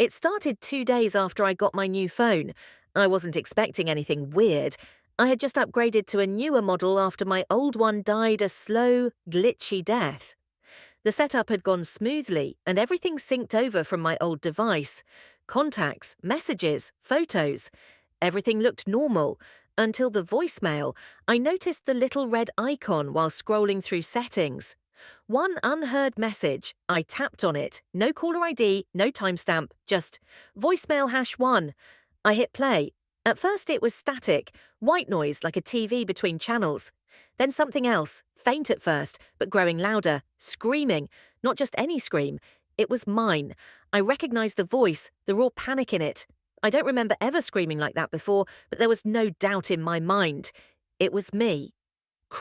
It started 2 days after I got my new phone. I wasn't expecting anything weird. I had just upgraded to a newer model after my old one died a slow, glitchy death. The setup had gone smoothly and everything synced over from my old device. Contacts, messages, photos. Everything looked normal until the voicemail. I noticed the little red icon while scrolling through settings. One unheard message. I tapped on it. No caller ID, no timestamp, just voicemail #1. I hit play. At first it was static, white noise like a TV between channels. Then something else, faint at first, but growing louder, screaming. Not just any scream. It was mine. I recognized the voice, the raw panic in it. I don't remember ever screaming like that before, but there was no doubt in my mind. It was me.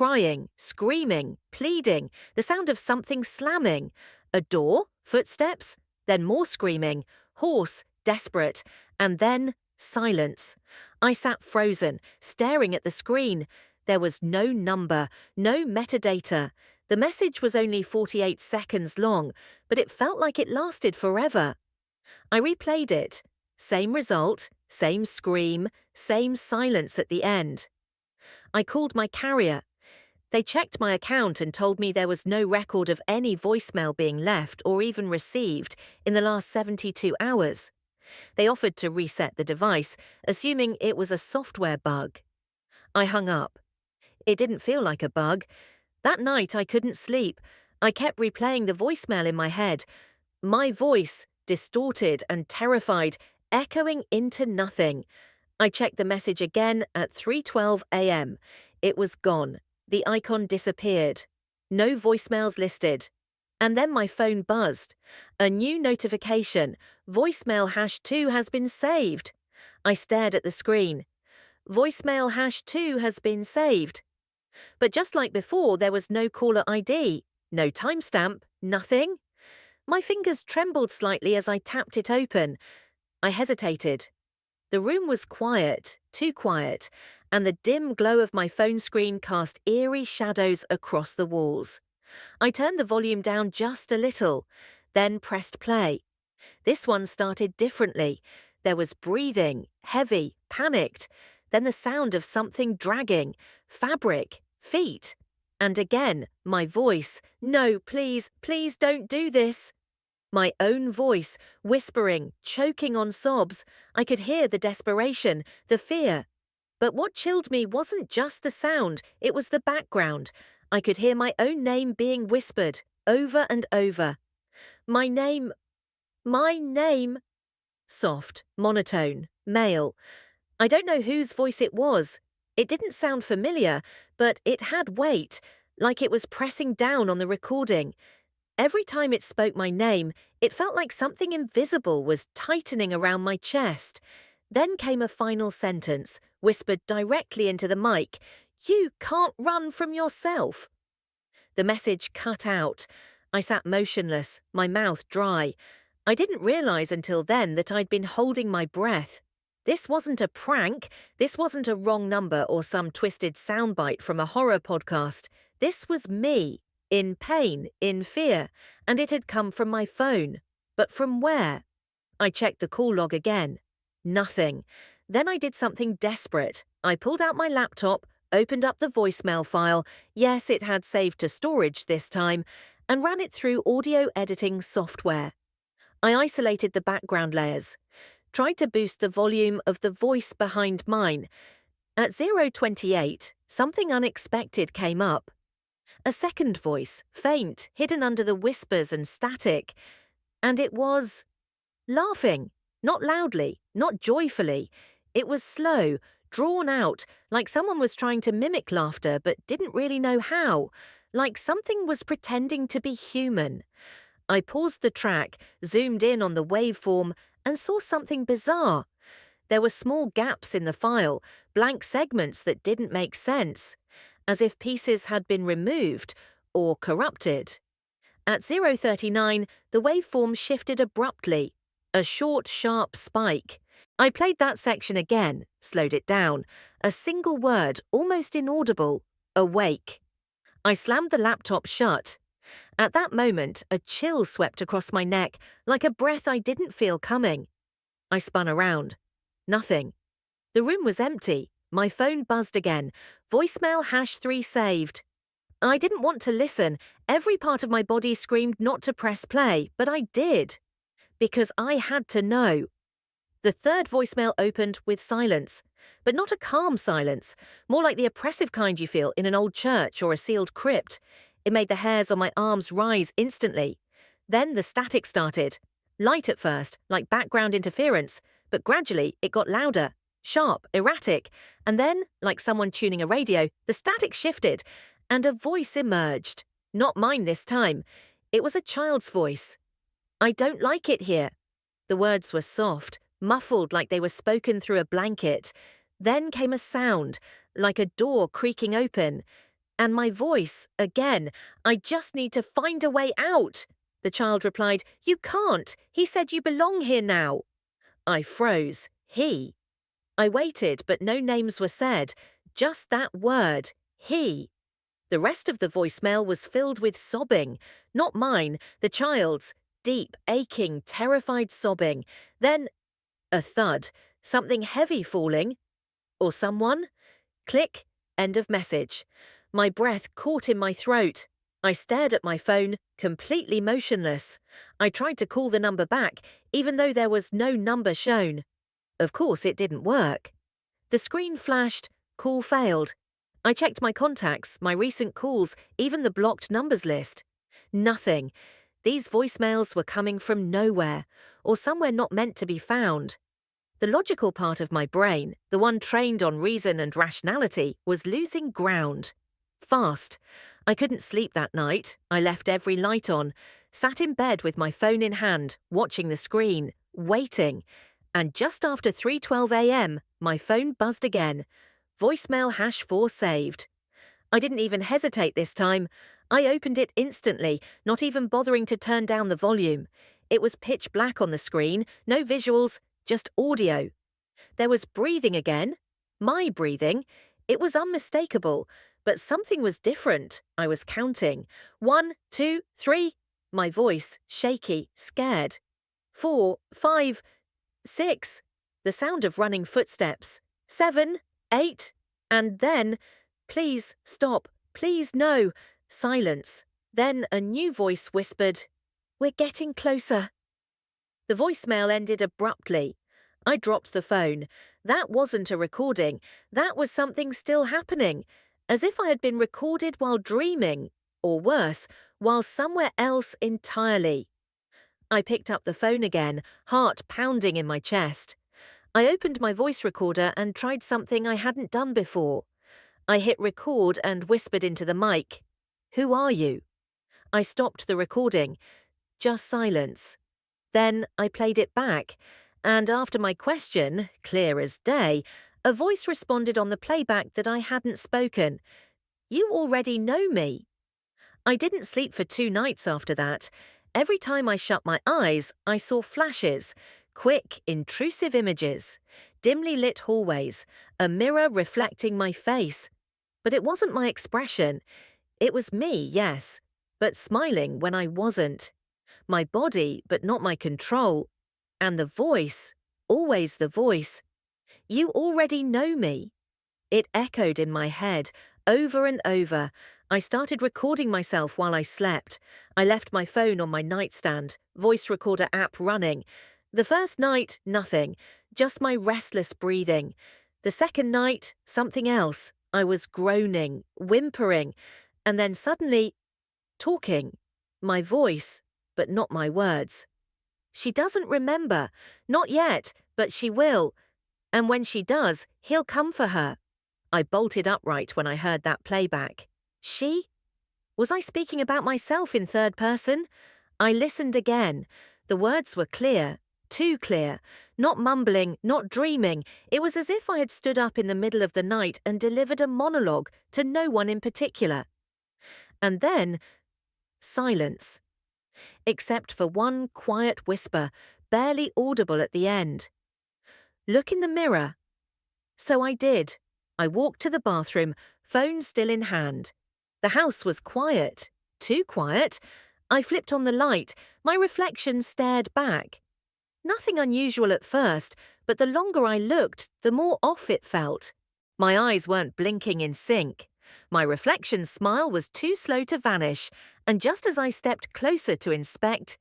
Crying, screaming, pleading, the sound of something slamming. A door, footsteps, then more screaming, hoarse, desperate, and then silence. I sat frozen, staring at the screen. There was no number, no metadata. The message was only 48 seconds long, but it felt like it lasted forever. I replayed it. Same result, same scream, same silence at the end. I called my carrier. They checked my account and told me there was no record of any voicemail being left or even received in the last 72 hours. They offered to reset the device, assuming it was a software bug. I hung up. It didn't feel like a bug. That night I couldn't sleep. I kept replaying the voicemail in my head. My voice, distorted and terrified, echoing into nothing. I checked the message again at 3:12 a.m. It was gone. The icon disappeared. No voicemails listed. And then my phone buzzed. A new notification. Voicemail #2 has been saved. I stared at the screen. Voicemail #2 has been saved. But just like before, there was no caller ID, no timestamp, nothing. My fingers trembled slightly as I tapped it open. I hesitated. The room was quiet, too quiet, and the dim glow of my phone screen cast eerie shadows across the walls. I turned the volume down just a little, then pressed play. This one started differently. There was breathing, heavy, panicked, then the sound of something dragging, fabric, feet. And again, my voice, "No, please, please don't do this." My own voice, whispering, choking on sobs. I could hear the desperation, the fear. But what chilled me wasn't just the sound, it was the background. I could hear my own name being whispered, over and over. My name. My name. Soft, monotone, male. I don't know whose voice it was. It didn't sound familiar, but it had weight, like it was pressing down on the recording. Every time it spoke my name, it felt like something invisible was tightening around my chest. Then came a final sentence, whispered directly into the mic. "You can't run from yourself." The message cut out. I sat motionless, my mouth dry. I didn't realize until then that I'd been holding my breath. This wasn't a prank. This wasn't a wrong number or some twisted soundbite from a horror podcast. This was me. In pain, in fear, and it had come from my phone. But from where? I checked the call log again. Nothing. Then I did something desperate. I pulled out my laptop, opened up the voicemail file, yes, it had saved to storage this time, and ran it through audio editing software. I isolated the background layers, tried to boost the volume of the voice behind mine. At 0:28, something unexpected came up. A second voice, faint, hidden under the whispers and static. And it was laughing, not loudly, not joyfully. It was slow, drawn out, like someone was trying to mimic laughter but didn't really know how, like something was pretending to be human. I paused the track, zoomed in on the waveform, and saw something bizarre. There were small gaps in the file, blank segments that didn't make sense, as if pieces had been removed or corrupted. At 0:39, the waveform shifted abruptly, a short, sharp spike. I played that section again, slowed it down. A single word, almost inaudible, awake. I slammed the laptop shut. At that moment, a chill swept across my neck, like a breath I didn't feel coming. I spun around. Nothing. The room was empty. My phone buzzed again. Voicemail #3 saved. I didn't want to listen. Every part of my body screamed not to press play, but I did. Because I had to know. The third voicemail opened with silence. But not a calm silence, more like the oppressive kind you feel in an old church or a sealed crypt. It made the hairs on my arms rise instantly. Then the static started. Light at first, like background interference, but gradually it got louder, sharp, erratic, and then, like someone tuning a radio, the static shifted, and a voice emerged. Not mine this time. It was a child's voice. "I don't like it here." The words were soft, muffled like they were spoken through a blanket. Then came a sound, like a door creaking open. And my voice, again, "I just need to find a way out." The child replied, "You can't. He said you belong here now." I froze. He. I waited, but no names were said. Just that word, he. The rest of the voicemail was filled with sobbing. Not mine, the child's. Deep, aching, terrified sobbing. Then a thud, something heavy falling. Or someone? Click, end of message. My breath caught in my throat. I stared at my phone, completely motionless. I tried to call the number back, even though there was no number shown. Of course, it didn't work. The screen flashed, call failed. I checked my contacts, my recent calls, even the blocked numbers list. Nothing. These voicemails were coming from nowhere, or somewhere not meant to be found. The logical part of my brain, the one trained on reason and rationality, was losing ground. Fast. I couldn't sleep that night. I left every light on, sat in bed with my phone in hand, watching the screen, waiting. And just after 3:12 a.m., my phone buzzed again. Voicemail #4 saved. I didn't even hesitate this time. I opened it instantly, not even bothering to turn down the volume. It was pitch black on the screen, no visuals, just audio. There was breathing again. My breathing. It was unmistakable, but something was different. I was counting. 1, 2, 3. My voice, shaky, scared. 4, 5, 6. The sound of running footsteps. 7, 8. And then, "Please, stop. Please, no." Silence. Then a new voice whispered, "We're getting closer." The voicemail ended abruptly. I dropped the phone. That wasn't a recording. That was something still happening, as if I had been recorded while dreaming, or worse, while somewhere else entirely. I picked up the phone again, heart pounding in my chest. I opened my voice recorder and tried something I hadn't done before. I hit record and whispered into the mic, "Who are you?" I stopped the recording. Just silence. Then I played it back, and after my question, clear as day, a voice responded on the playback that I hadn't spoken. "You already know me." I didn't sleep for 2 nights after that. Every time I shut my eyes, I saw flashes, quick, intrusive images, dimly lit hallways, a mirror reflecting my face. But it wasn't my expression. It was me, yes, but smiling when I wasn't. My body, but not my control. And the voice, always the voice. "You already know me." It echoed in my head, over and over. I started recording myself while I slept. I left my phone on my nightstand, voice recorder app running. The first night, nothing, just my restless breathing. The second night, something else. I was groaning, whimpering, and then suddenly, talking. My voice, but not my words. "She doesn't remember. Not yet, but she will. And when she does, he'll come for her." I bolted upright when I heard that playback. She? Was I speaking about myself in third person? I listened again. The words were clear, too clear. Not mumbling, not dreaming. It was as if I had stood up in the middle of the night and delivered a monologue to no one in particular. And then, silence. Except for one quiet whisper, barely audible at the end. "Look in the mirror." So I did. I walked to the bathroom, phone still in hand. The house was quiet, too quiet. I flipped on the light. My reflection stared back. Nothing unusual at first, but the longer I looked, the more off it felt. My eyes weren't blinking in sync. My reflection's smile was too slow to vanish, and just as I stepped closer to inspect,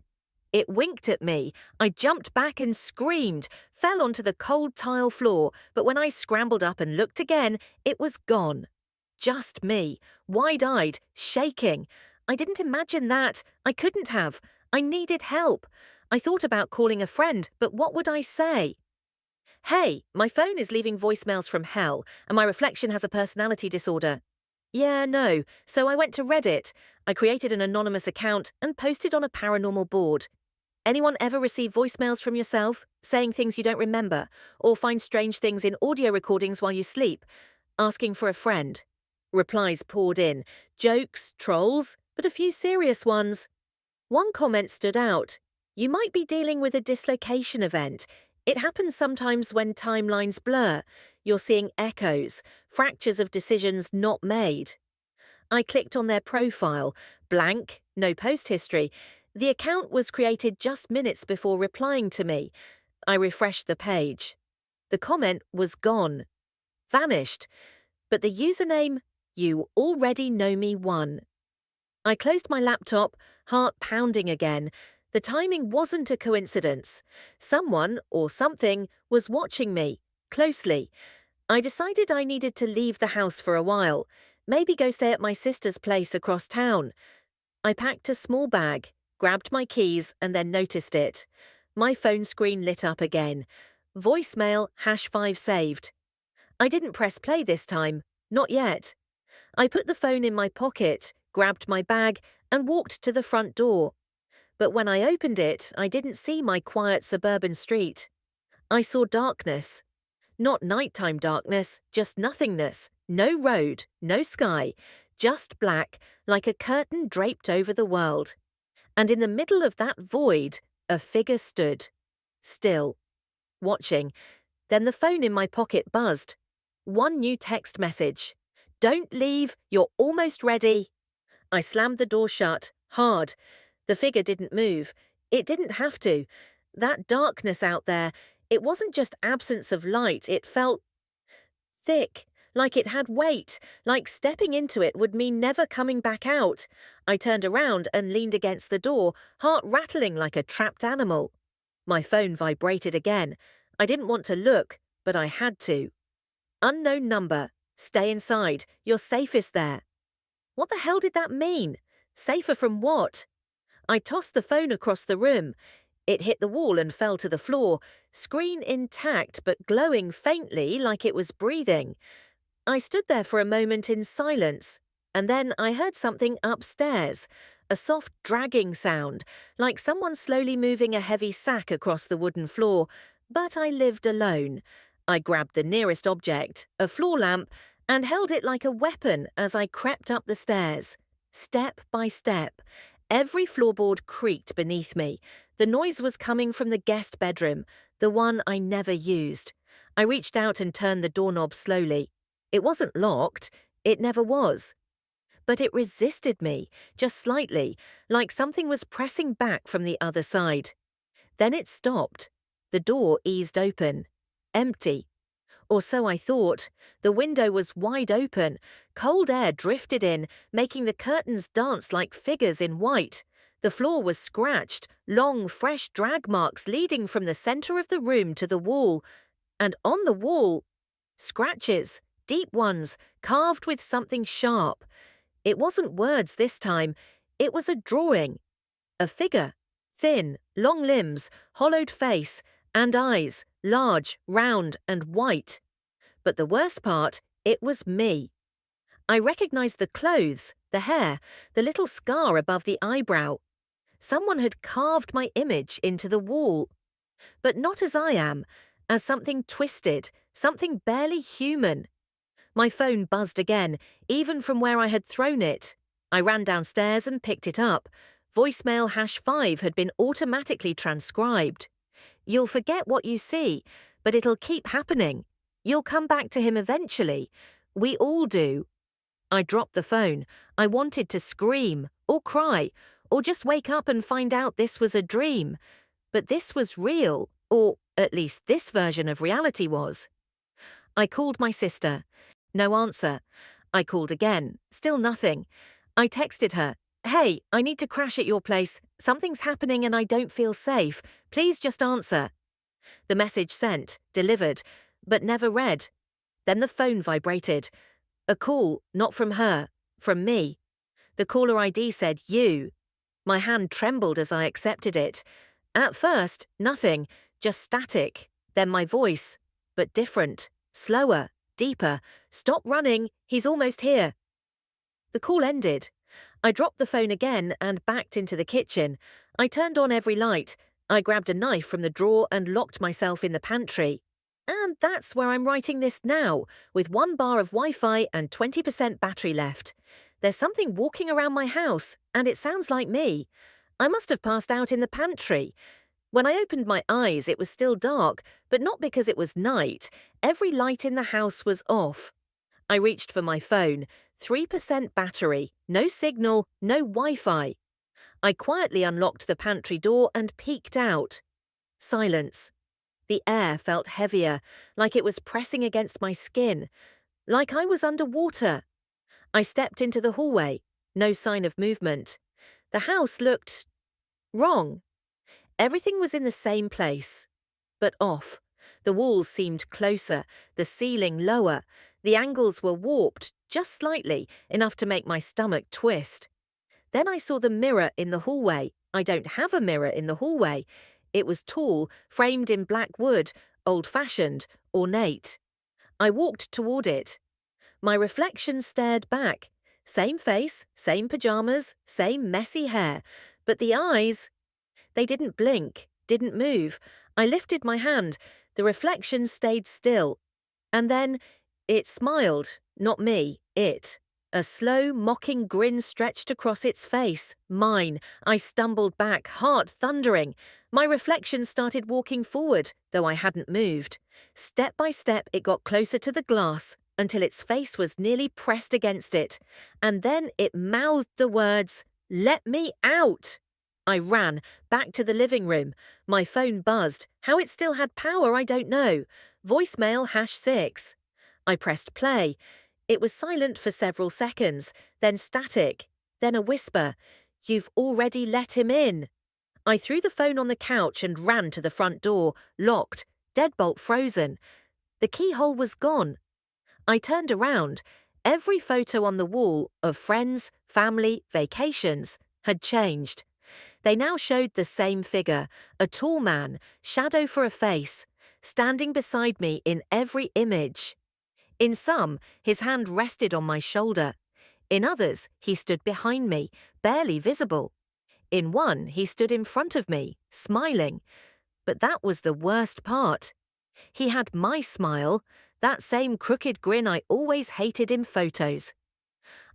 it winked at me. I jumped back and screamed, fell onto the cold tile floor, but when I scrambled up and looked again, it was gone. Just me, wide-eyed, shaking. I didn't imagine that. I couldn't have. I needed help. I thought about calling a friend, but what would I say? Hey, my phone is leaving voicemails from hell, and my reflection has a personality disorder. Yeah, no, so I went to Reddit. I created an anonymous account and posted on a paranormal board. Anyone ever receive voicemails from yourself, saying things you don't remember, or find strange things in audio recordings while you sleep? Asking for a friend. Replies poured in, jokes, trolls, but a few serious ones. One comment stood out. You might be dealing with a dislocation event. It happens sometimes when timelines blur. You're seeing echoes, fractures of decisions not made. I clicked on their profile. Blank, no post history. The account was created just minutes before replying to me. I refreshed the page. The comment was gone. Vanished. But the username, "You already know me" won. I closed my laptop, heart pounding again. The timing wasn't a coincidence. Someone, or something, was watching me, closely. I decided I needed to leave the house for a while, maybe go stay at my sister's place across town. I packed a small bag, grabbed my keys, and then noticed it. My phone screen lit up again. Voicemail #5 saved. I didn't press play this time, not yet. I put the phone in my pocket, grabbed my bag, and walked to the front door. But when I opened it, I didn't see my quiet suburban street. I saw darkness. Not nighttime darkness, just nothingness. No road, no sky, just black, like a curtain draped over the world. And in the middle of that void, a figure stood. Still. Watching. Then the phone in my pocket buzzed. One new text message. "Don't leave, you're almost ready." I slammed the door shut, hard. The figure didn't move. It didn't have to. That darkness out there, it wasn't just absence of light, it felt thick, like it had weight, like stepping into it would mean never coming back out. I turned around and leaned against the door, heart rattling like a trapped animal. My phone vibrated again. I didn't want to look, but I had to. Unknown number. Stay inside. You're safest there. What the hell did that mean? Safer from what? I tossed the phone across the room. It hit the wall and fell to the floor, screen intact but glowing faintly like it was breathing. I stood there for a moment in silence, and then I heard something upstairs, a soft dragging sound, like someone slowly moving a heavy sack across the wooden floor, but I lived alone. I grabbed the nearest object, a floor lamp, and held it like a weapon as I crept up the stairs. Step by step. Every floorboard creaked beneath me. The noise was coming from the guest bedroom, the one I never used. I reached out and turned the doorknob slowly. It wasn't locked. It never was. But it resisted me, just slightly, like something was pressing back from the other side. Then it stopped. The door eased open. Empty. Or so I thought. The window was wide open. Cold air drifted in, making the curtains dance like figures in white. The floor was scratched, long, fresh drag marks leading from the center of the room to the wall. And on the wall, scratches, deep ones, carved with something sharp. It wasn't words this time. It was a drawing. A figure. Thin, long limbs, hollowed face, and eyes, large, round, and white. But the worst part, it was me. I recognized the clothes, the hair, the little scar above the eyebrow. Someone had carved my image into the wall. But not as I am, as something twisted, something barely human. My phone buzzed again, even from where I had thrown it. I ran downstairs and picked it up. Voicemail #5 had been automatically transcribed. You'll forget what you see, but it'll keep happening. You'll come back to him eventually. We all do. I dropped the phone. I wanted to scream, or cry, or just wake up and find out this was a dream. But this was real, or at least this version of reality was. I called my sister. No answer. I called again. Still nothing. I texted her. Hey, I need to crash at your place. Something's happening and I don't feel safe. Please just answer. The message sent, delivered, but never read. Then the phone vibrated. A call, not from her, from me. The caller ID said you. My hand trembled as I accepted it. At first, nothing, just static. Then my voice, but different, slower, deeper. Stop running, he's almost here. The call ended. I dropped the phone again and backed into the kitchen. I turned on every light. I grabbed a knife from the drawer and locked myself in the pantry. And that's where I'm writing this now, with 1 bar of Wi-Fi and 20% battery left. There's something walking around my house, and it sounds like me. I must have passed out in the pantry. When I opened my eyes, it was still dark, but not because it was night. Every light in the house was off. I reached for my phone. 3% battery, no signal, no Wi-Fi. I quietly unlocked the pantry door and peeked out. Silence. The air felt heavier, like it was pressing against my skin, like I was underwater. I stepped into the hallway. No sign of movement. The house looked wrong. Everything was in the same place, but off. The walls seemed closer, the ceiling lower. The angles were warped, just slightly, enough to make my stomach twist. Then I saw the mirror in the hallway. I don't have a mirror in the hallway. It was tall, framed in black wood, old-fashioned, ornate. I walked toward it. My reflection stared back. Same face, same pajamas, same messy hair. But the eyes, they didn't blink, didn't move. I lifted my hand. The reflection stayed still. And then it smiled, not me, it. A slow, mocking grin stretched across its face. Mine. I stumbled back, heart thundering. My reflection started walking forward, though I hadn't moved. Step by step, it got closer to the glass, until its face was nearly pressed against it. And then it mouthed the words, "Let me out!" I ran, back to the living room. My phone buzzed. How it still had power, I don't know. Voicemail #6. I pressed play. It was silent for several seconds, then static, then a whisper. "You've already let him in." I threw the phone on the couch and ran to the front door, locked, deadbolt frozen. The keyhole was gone. I turned around. Every photo on the wall of friends, family, vacations had changed. They now showed the same figure, a tall man, shadow for a face, standing beside me in every image. In some, his hand rested on my shoulder. In others, he stood behind me, barely visible. In one, he stood in front of me, smiling. But that was the worst part. He had my smile, that same crooked grin I always hated in photos.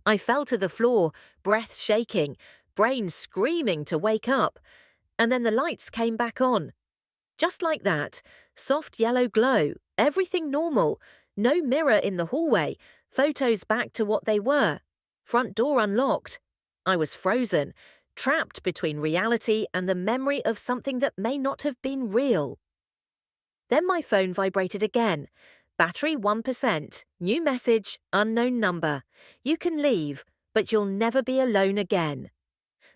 I fell to the floor, breath shaking, brain screaming to wake up. And then the lights came back on. Just like that, soft yellow glow, everything normal, no mirror in the hallway, photos back to what they were. Front door unlocked. I was frozen, trapped between reality and the memory of something that may not have been real. Then my phone vibrated again. Battery 1%. New message, unknown number. You can leave, but you'll never be alone again.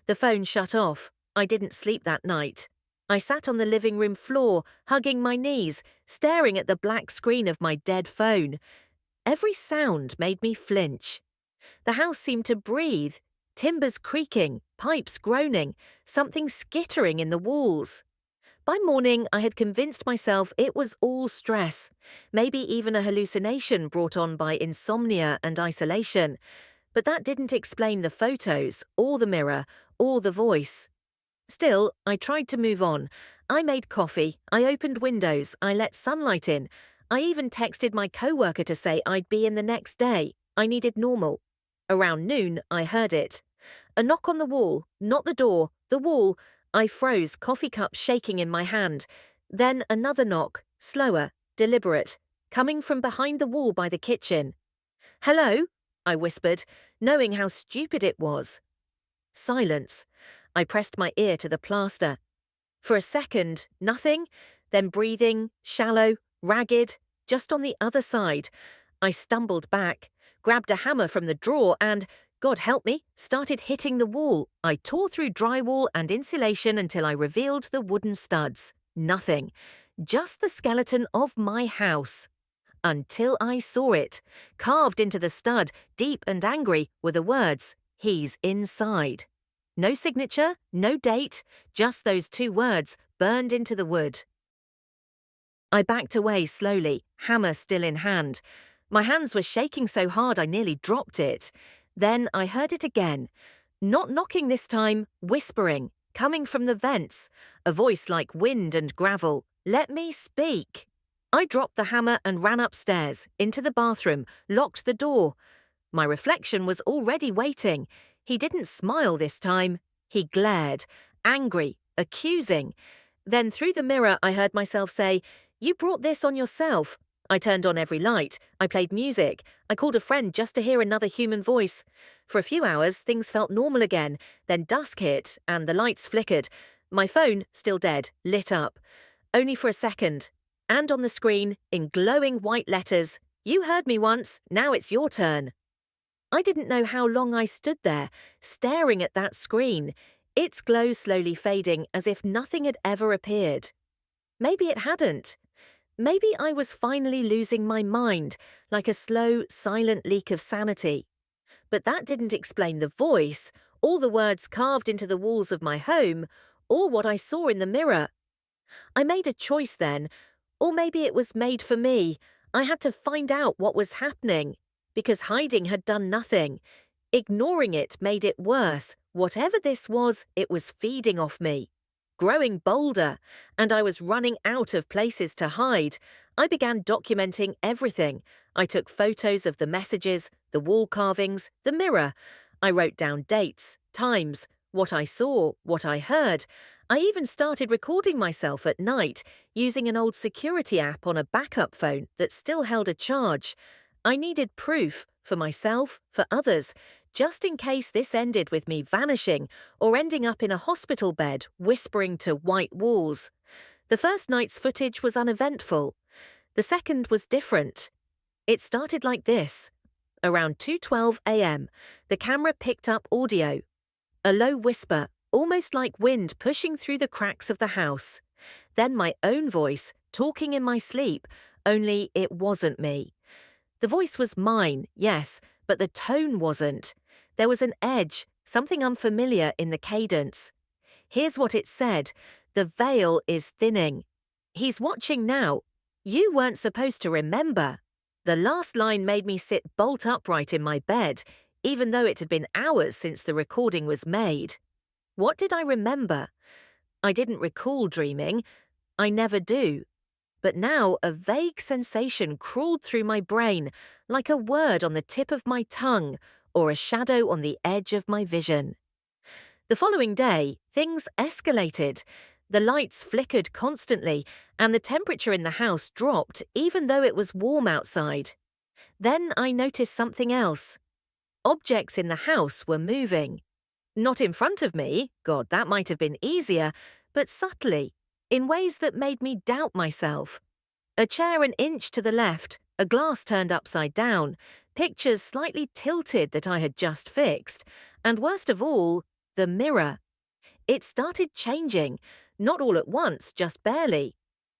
The phone shut off. I didn't sleep that night. I sat on the living room floor, hugging my knees, staring at the black screen of my dead phone. Every sound made me flinch. The house seemed to breathe, timbers creaking, pipes groaning, something skittering in the walls. By morning, I had convinced myself it was all stress, maybe even a hallucination brought on by insomnia and isolation. But that didn't explain the photos, or the mirror, or the voice. Still, I tried to move on. I made coffee, I opened windows, I let sunlight in. I even texted my coworker to say I'd be in the next day. I needed normal. Around noon, I heard it. A knock on the wall, not the door, the wall. I froze, coffee cup shaking in my hand. Then another knock, slower, deliberate, coming from behind the wall by the kitchen. "Hello?" I whispered, knowing how stupid it was. Silence. I pressed my ear to the plaster. For a second, nothing, then breathing, shallow, ragged, just on the other side. I stumbled back, grabbed a hammer from the drawer and, God help me, started hitting the wall. I tore through drywall and insulation until I revealed the wooden studs. Nothing. Just the skeleton of my house. Until I saw it. Carved into the stud, deep and angry, were the words, "He's inside." No signature, no date, just those two words burned into the wood. I backed away slowly, hammer still in hand. My hands were shaking so hard I nearly dropped it. Then I heard it again. Not knocking this time, whispering, coming from the vents. A voice like wind and gravel. "Let me speak." I dropped the hammer and ran upstairs, into the bathroom, locked the door. My reflection was already waiting. He didn't smile this time. He glared, angry, accusing. Then through the mirror I heard myself say, "You brought this on yourself." I turned on every light. I played music. I called a friend just to hear another human voice. For a few hours, things felt normal again. Then dusk hit, and the lights flickered. My phone, still dead, lit up. Only for a second. And on the screen, in glowing white letters, "You heard me once, now it's your turn." I didn't know how long I stood there, staring at that screen, its glow slowly fading as if nothing had ever appeared. Maybe it hadn't. Maybe I was finally losing my mind, like a slow, silent leak of sanity. But that didn't explain the voice, or the words carved into the walls of my home, or what I saw in the mirror. I made a choice then, or maybe it was made for me. I had to find out what was happening, because hiding had done nothing. Ignoring it made it worse. Whatever this was, it was feeding off me. Growing bolder, and I was running out of places to hide. I began documenting everything. I took photos of the messages, the wall carvings, the mirror. I wrote down dates, times, what I saw, what I heard. I even started recording myself at night, using an old security app on a backup phone that still held a charge. I needed proof, for myself, for others, just in case this ended with me vanishing or ending up in a hospital bed whispering to white walls. The first night's footage was uneventful. The second was different. It started like this. Around 2:12 a.m., the camera picked up audio. A low whisper, almost like wind pushing through the cracks of the house. Then my own voice, talking in my sleep, only it wasn't me. The voice was mine, yes, but the tone wasn't. There was an edge, something unfamiliar in the cadence. Here's what it said. "The veil is thinning. He's watching now. You weren't supposed to remember." The last line made me sit bolt upright in my bed, even though it had been hours since the recording was made. What did I remember? I didn't recall dreaming. I never do. But now a vague sensation crawled through my brain, like a word on the tip of my tongue or a shadow on the edge of my vision. The following day, things escalated. The lights flickered constantly, and the temperature in the house dropped even though it was warm outside. Then I noticed something else. Objects in the house were moving. Not in front of me, God, that might have been easier, but subtly, in ways that made me doubt myself. A chair an inch to the left, a glass turned upside down, pictures slightly tilted that I had just fixed, and worst of all, the mirror. It started changing, not all at once, just barely.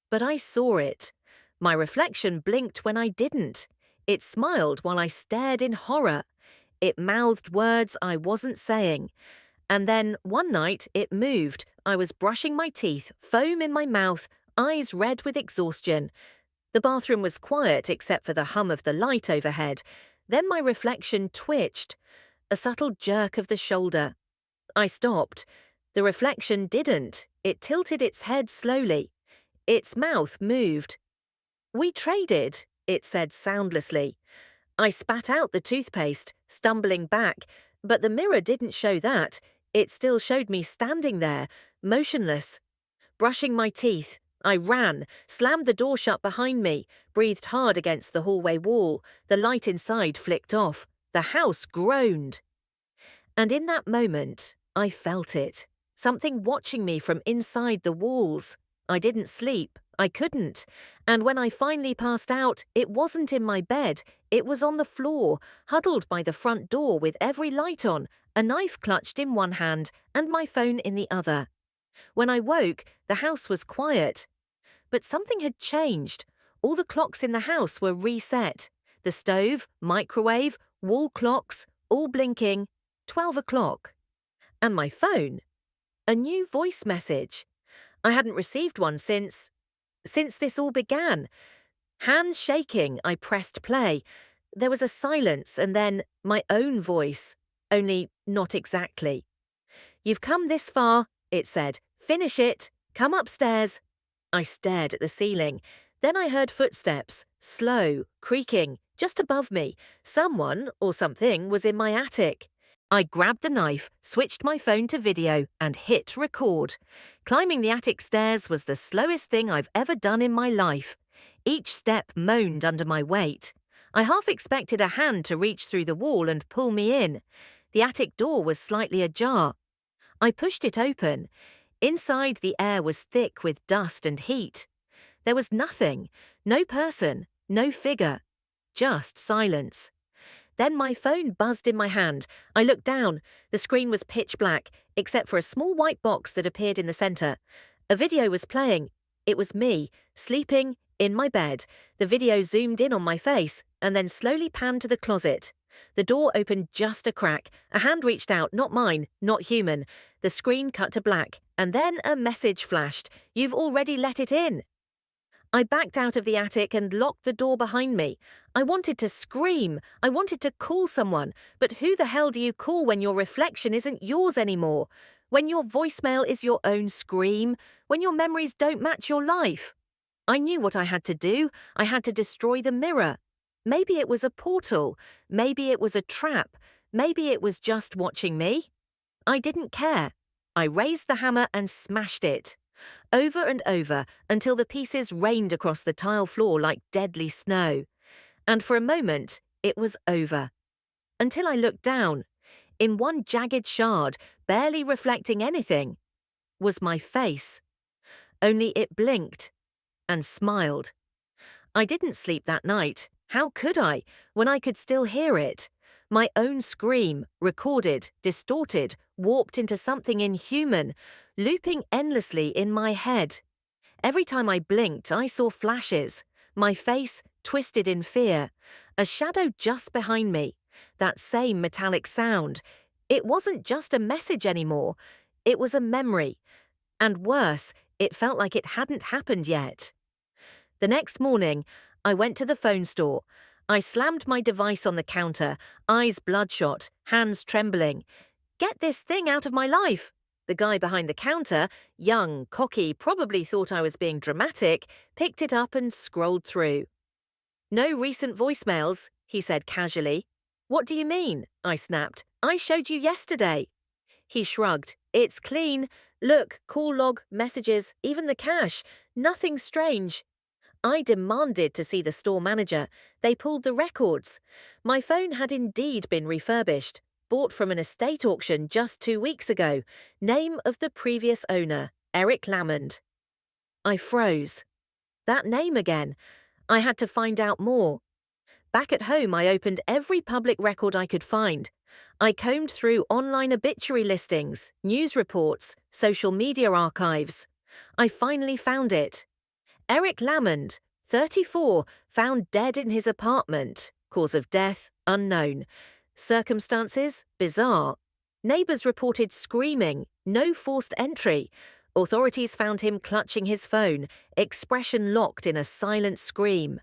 But I saw it. My reflection blinked when I didn't. It smiled while I stared in horror. It mouthed words I wasn't saying. And then, one night, it moved. I was brushing my teeth, foam in my mouth, eyes red with exhaustion. The bathroom was quiet except for the hum of the light overhead. Then my reflection twitched. A subtle jerk of the shoulder. I stopped. The reflection didn't. It tilted its head slowly. Its mouth moved. "We traded," it said soundlessly. I spat out the toothpaste, stumbling back, but the mirror didn't show that. It still showed me standing there, motionless. Brushing my teeth, I ran, slammed the door shut behind me, breathed hard against the hallway wall. The light inside flicked off. The house groaned. And in that moment, I felt it. Something watching me from inside the walls. I didn't sleep. I couldn't. And when I finally passed out, it wasn't in my bed. It was on the floor, huddled by the front door with every light on, a knife clutched in one hand and my phone in the other. When I woke, the house was quiet. But something had changed. All the clocks in the house were reset. The stove, microwave, wall clocks, all blinking. 12 o'clock. And my phone. A new voice message. I hadn't received one since this all began. Hands shaking, I pressed play. There was a silence and then my own voice. Only not exactly. "You've come this far," it said. "Finish it. Come upstairs." I stared at the ceiling. Then I heard footsteps, slow, creaking, just above me. Someone or something was in my attic. I grabbed the knife, switched my phone to video, and hit record. Climbing the attic stairs was the slowest thing I've ever done in my life. Each step moaned under my weight. I half expected a hand to reach through the wall and pull me in. The attic door was slightly ajar. I pushed it open. Inside, the air was thick with dust and heat. There was nothing, no person, no figure, just silence. Then my phone buzzed in my hand. I looked down. The screen was pitch black, except for a small white box that appeared in the center. A video was playing. It was me, sleeping, in my bed. The video zoomed in on my face, and then slowly panned to the closet. The door opened just a crack. A hand reached out, not mine, not human. The screen cut to black, and then a message flashed. "You've already let it in." I backed out of the attic and locked the door behind me. I wanted to scream. I wanted to call someone. But who the hell do you call when your reflection isn't yours anymore? When your voicemail is your own scream? When your memories don't match your life? I knew what I had to do. I had to destroy the mirror. Maybe it was a portal. Maybe it was a trap. Maybe it was just watching me. I didn't care. I raised the hammer and smashed it. Over and over until the pieces rained across the tile floor like deadly snow. And for a moment, it was over. Until I looked down. In one jagged shard, barely reflecting anything, was my face. Only it blinked and smiled. I didn't sleep that night. How could I, when I could still hear it? My own scream, recorded, distorted, warped into something inhuman, looping endlessly in my head. Every time I blinked, I saw flashes. My face twisted in fear. A shadow just behind me. That same metallic sound. It wasn't just a message anymore. It was a memory. And worse, it felt like it hadn't happened yet. The next morning, I went to the phone store. I slammed my device on the counter, eyes bloodshot, hands trembling. "Get this thing out of my life!" The guy behind the counter, young, cocky, probably thought I was being dramatic, picked it up and scrolled through. "No recent voicemails," he said casually. "What do you mean?" I snapped. "I showed you yesterday." He shrugged. "It's clean. Look, call log, messages, even the cache. Nothing strange." I demanded to see the store manager. They pulled the records. My phone had indeed been refurbished, bought from an estate auction just 2 weeks ago. Name of the previous owner, Eric Lamond. I froze. That name again. I had to find out more. Back at home, I opened every public record I could find. I combed through online obituary listings, news reports, social media archives. I finally found it. Eric Lamond, 34, found dead in his apartment. Cause of death, unknown. Circumstances, bizarre. Neighbors reported screaming, no forced entry. Authorities found him clutching his phone, expression locked in a silent scream.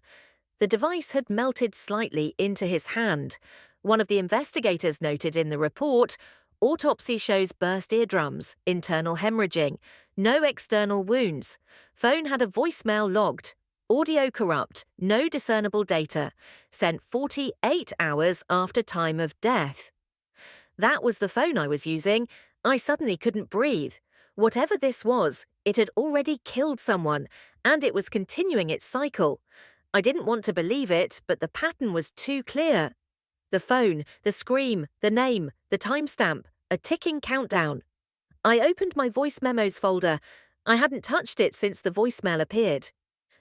The device had melted slightly into his hand. One of the investigators noted in the report, autopsy shows burst eardrums, internal hemorrhaging, no external wounds. Phone had a voicemail logged. Audio corrupt, no discernible data. Sent 48 hours after time of death. That was the phone I was using. I suddenly couldn't breathe. Whatever this was, it had already killed someone, and it was continuing its cycle. I didn't want to believe it, but the pattern was too clear. The phone, the scream, the name, the timestamp, a ticking countdown. I opened my voice memos folder. I hadn't touched it since the voicemail appeared.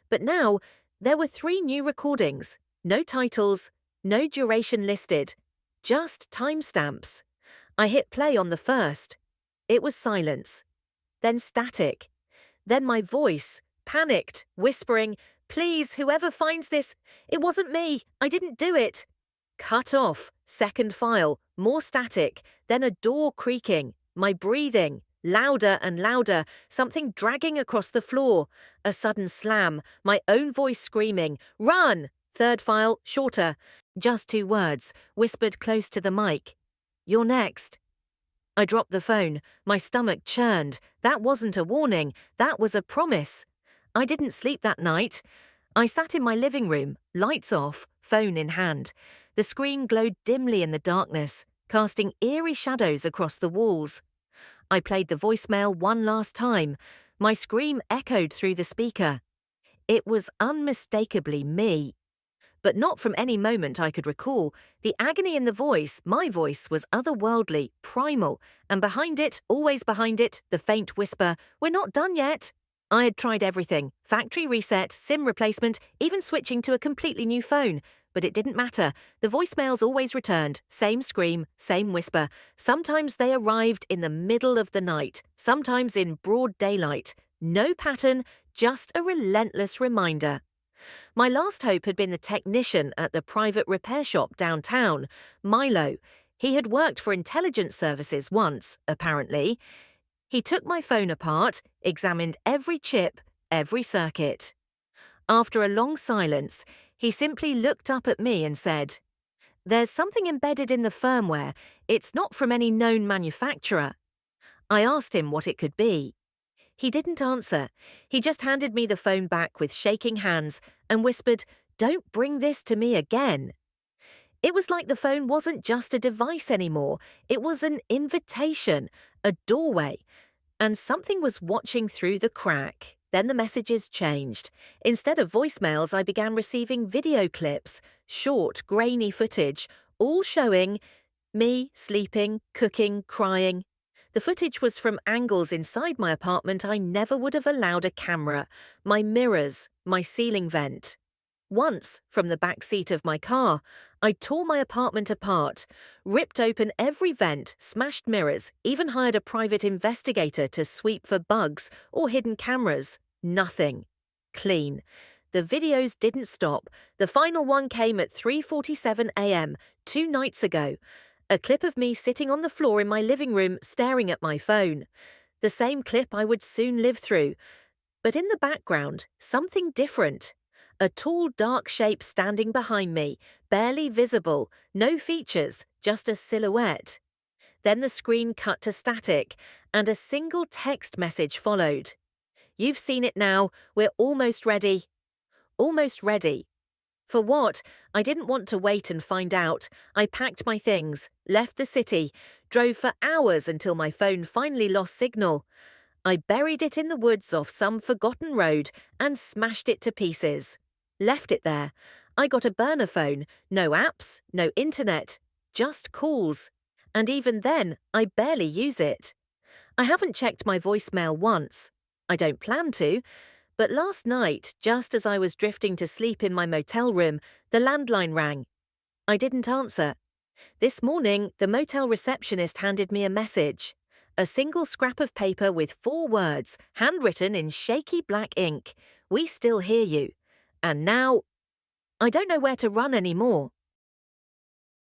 But now, there were 3 new recordings. No titles, no duration listed, just timestamps. I hit play on the first. It was silence. Then static. Then my voice, panicked, whispering, "Please, whoever finds this, it wasn't me, I didn't do it." Cut off, second file, more static, then a door creaking, my breathing, louder and louder, something dragging across the floor, a sudden slam, my own voice screaming, "Run!" Third file, shorter, just 2 words, whispered close to the mic. "You're next." I dropped the phone, my stomach churned. That wasn't a warning, that was a promise. I didn't sleep that night. I sat in my living room, lights off, phone in hand. The screen glowed dimly in the darkness, casting eerie shadows across the walls. I played the voicemail one last time. My scream echoed through the speaker. It was unmistakably me. But not from any moment I could recall. The agony in the voice, my voice, was otherworldly, primal, and behind it, always behind it, the faint whisper, "We're not done yet." I had tried everything, factory reset, SIM replacement, even switching to a completely new phone. But it didn't matter. The voicemails always returned, same scream, same whisper. Sometimes they arrived in the middle of the night, sometimes in broad daylight. No pattern, just a relentless reminder. My last hope had been the technician at the private repair shop downtown, Milo. He had worked for intelligence services once, apparently. He took my phone apart, examined every chip, every circuit. After a long silence, he simply looked up at me and said, "There's something embedded in the firmware. It's not from any known manufacturer." I asked him what it could be. He didn't answer. He just handed me the phone back with shaking hands and whispered, "Don't bring this to me again." It was like the phone wasn't just a device anymore. It was an invitation, a doorway. And something was watching through the crack. Then the messages changed. Instead of voicemails, I began receiving video clips, short, grainy footage, all showing me sleeping, cooking, crying. The footage was from angles inside my apartment I never would have allowed a camera, my mirrors, my ceiling vent. Once, from the back seat of my car, I tore my apartment apart, ripped open every vent, smashed mirrors, even hired a private investigator to sweep for bugs or hidden cameras. Nothing. Clean. The videos didn't stop. The final one came at 3:47 a.m., 2 nights ago. A clip of me sitting on the floor in my living room staring at my phone. The same clip I would soon live through. But in the background, something different. A tall, dark shape standing behind me, barely visible, no features, just a silhouette. Then the screen cut to static, and a single text message followed. "You've seen it now. We're almost ready." Almost ready. For what? I didn't want to wait and find out. I packed my things, left the city, drove for hours until my phone finally lost signal. I buried it in the woods off some forgotten road and smashed it to pieces. Left it there. I got a burner phone, no apps, no internet, just calls. And even then, I barely use it. I haven't checked my voicemail once. I don't plan to. But last night, just as I was drifting to sleep in my motel room, the landline rang. I didn't answer. This morning, the motel receptionist handed me a message. A single scrap of paper with 4 words, handwritten in shaky black ink. "We still hear you." And now, I don't know where to run anymore.